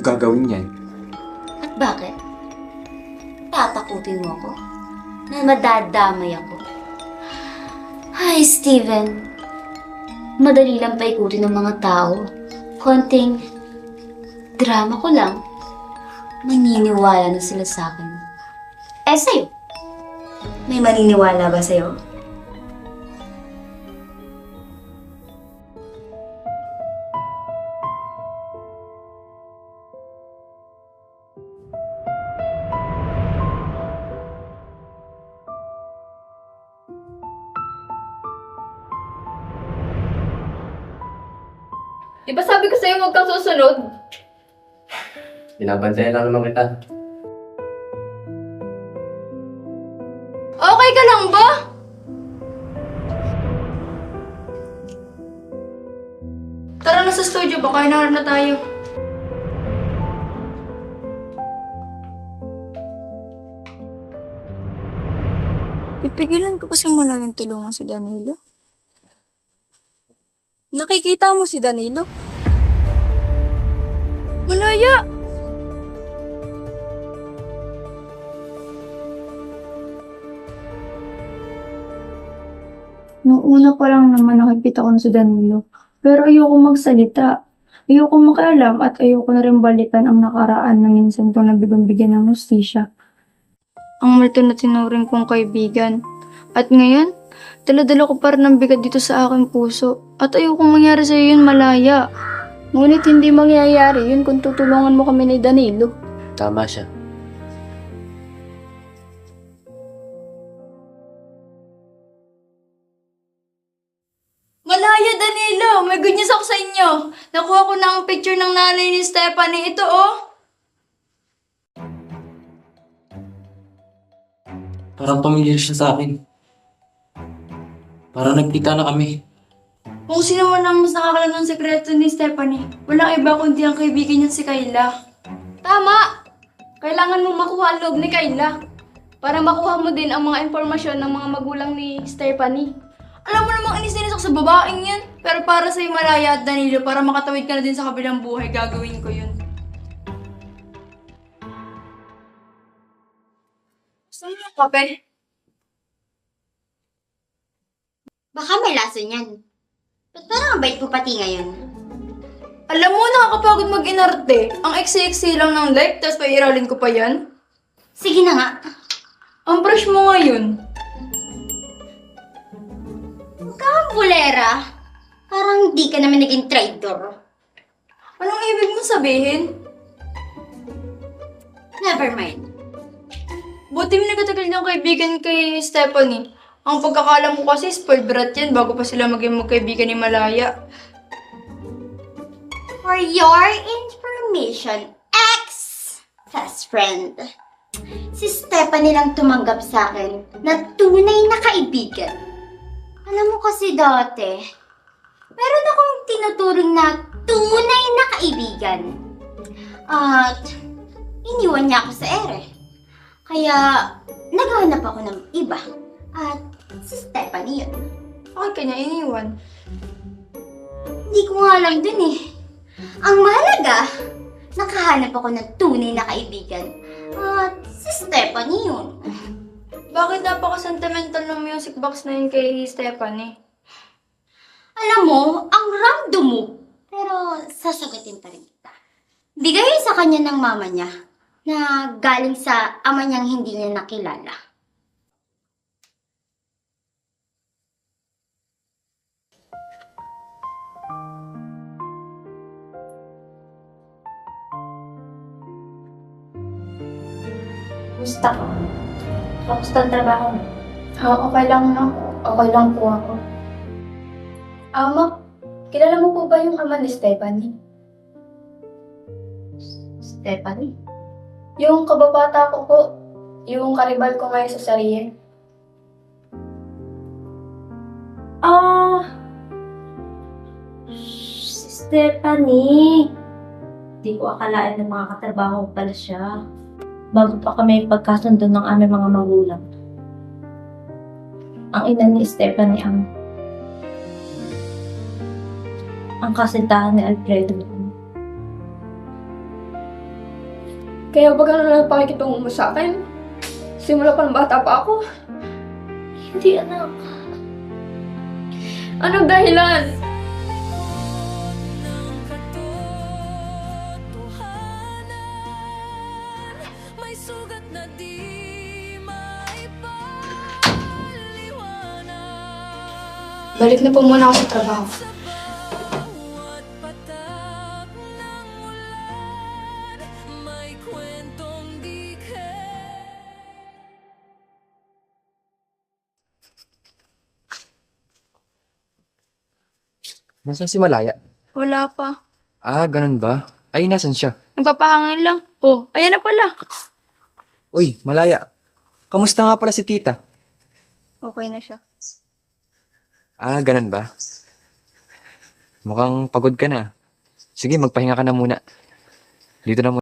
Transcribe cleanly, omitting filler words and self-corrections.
gagawin yan. At bakit? Tatakutin mo ako? Na madadamay ako? Hi, Steven. Madali lang paikutin ng mga tao. Konting drama ko lang. Maniniwala na sila sa akin. Eh, sa'yo? May maniniwala ba sa'yo? Di ba sabi ko sa'yo huwag kang susunod? Binabantayan lang naman kita. Okay ka lang ba? Tara na sa studio, baka hinaharap na tayo. Pipigilan ko kasi mula yung tulungan si Danilo. Nakikita mo si Danilo? Malaya! Nung una pa lang naman nakikita ko na si Danilo. Pero ayoko magsalita. Ayoko makialam at ayoko na rin balikan ang nakaraan na minsan kong nabibigyan ng hustisya. Ang multo na tinuring kong kaibigan. At ngayon, dala-dala ko pa rin ang bigat dito sa aking puso. At ayokong mangyari sa iyo yun, Malaya. Ngunit hindi mangyayari yun kung tutulungan mo kami ni Danilo. Tama siya. Malaya, Danilo! May good news ako sa inyo! Nakuha ko na ang picture ng nanay ni Stephanie. Ito, oh! Parang pamilyar siya sa akin. Parang nagkita na kami. Kung sino man ang mas nakakalam ng sekreto ni Stephanie, walang iba kundi ang kaibigan niya si Kayla. Tama! Kailangan mong makuha ang loob ni Kayla para makuha mo din ang mga impormasyon ng mga magulang ni Stephanie. Alam mo namang inis-inis ako sa babaeng yan. Pero para sa'yo, Malaya at Danilo, para makatawid ka na din sa kabilang buhay, gagawin ko yun. Gusto mo ng kape? Baka may lason yan. Ba't parang ang bait mo pati ngayon? Alam mo, nakakapagod mag-inarte. Ang eksi-eksi lang ng life, tapos pairalin ko pa yan. Sige na nga. Ang brush mo ngayon. Huwag kang bulera. Parang di ka naman naging traitor. Anong ibig mong sabihin? Never mind. Buti mo nagkatagal ng kaibigan kay Stephanie. Ang pagkakalam ko kasi, spoiled brat yan bago pa sila maging magkaibigan ni Malaya. For your information, ex-best friend. Si Stephanie lang tumanggap sa akin na tunay na kaibigan. Alam mo kasi dati, meron akong tinuturing na tunay na kaibigan. At iniwan niya ako sa ere. Kaya naghahanap ako ng iba. At si Stephanie yun. Bakit kanya iniwan? Hindi ko nga alam dun eh. Ang mahalaga, nakahanap ako ng tunay na kaibigan. At si Stephanie yun. Bakit napaka-sentimental ng music box na yun kay Stephanie? Alam mo, ang random mo. Pero sasagutin pa rin kita. Bigay sa kanya ng mama niya na galing sa ama niyang hindi niya nakilala. Gusto ko. Kamusta ang trabaho mo? Okay lang na. Okay lang po ako. Ama, kilala mo po ba yung ama ni Stephanie? Stephanie? Yung kababata ko po. Yung karibal ko ngayon sa Sarien. Si Stephanie. Di ko akalain na makakatrabaho pala siya. Bago pa kami pagkasundo ng aming mga magulang. Ang ina ni Stephanie ang kasintahan ni Alfredo. Kaya ba gano'n lang pakikitungo mo sa akin? Simula pa ng bata pa ako. Hindi, anak. Anong dahilan? May sugat na di Balik na po muna ako sa trabaho. bawat patak ng ulan. May kwentong di Nasaan si Malaya? Wala pa. Ah, ganun ba? Ay, nasan siya? Nagpapahangin lang. Oh, ayan na pala. Uy, Malaya. Kamusta nga pala si tita? Okay na siya. Ah, ganun ba? Mukhang pagod ka na. Sige, magpahinga ka na muna. Dito na muna.